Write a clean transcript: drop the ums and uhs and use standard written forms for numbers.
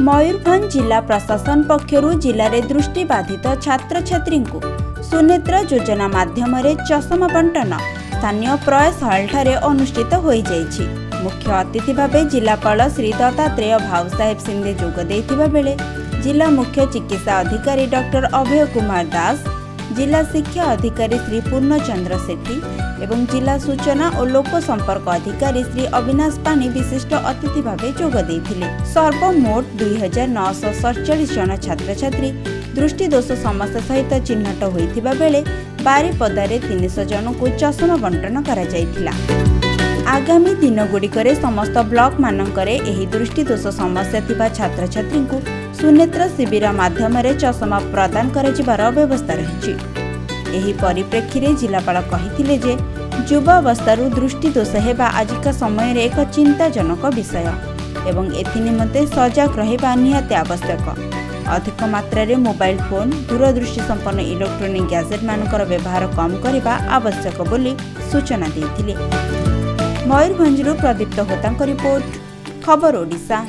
मयूरभंज जिला प्रशासन पक्षरु जिले में दृष्टिबाधित छात्र छात्री को सुनेत्र योजना माध्यम चषमा बंटन स्थानीय प्रयास हॉल ठारे अनुष्ठित हो जाइछि। मुख्य अतिथि भावे जिलापाल श्री दत्तात्रेय भाऊ साहेब सिंधे जोग देथिबा बेले जिला मुख्य चिकित्सा अधिकारी डॉक्टर अभय कुमार दास, जिला शिक्षा अधिकारी श्री पूर्णचंद्र सेठी एवं जिला सूचना और लोक संपर्क अधिकारी श्री अविनाश पानी विशिष्ट अतिथि भावे जोग देथिले। सर्वमोट 2947 जन छात्र छात्री दृष्टिदोष समस्या सहित चिन्हट होइथिबा बेले बारिपदारे 300 जन को चषमा बंटन करा जायथिला। आगामी दिन गुड़िकरे समस्त ब्लॉक मानकरे एही दृष्टिदोष समस्या थिबा छात्र छात्री को सुनेत्र शिविर माध्यम चषमा प्रदान कर व्यवस्था रही। एही परिप्रेक्षी रे जिलापाल कहिथिले जे युवावस्थारू दृष्टिदोष हेबा आजिका समय रे एक चिंताजनक विषय एवं एथि निमंते सजग रहिबा निहाती आवश्यक। अधिक मात्रा रे मोबाइल फोन, दूरदृष्टि संपन्न इलेक्ट्रोनिक गैजेट मानकर व्यवहार कम करबा आवश्यक बोली सूचना देथिले। मयूरभंजरू प्रदीप्त होतांक रिपोर्ट, खबर ओडिशा।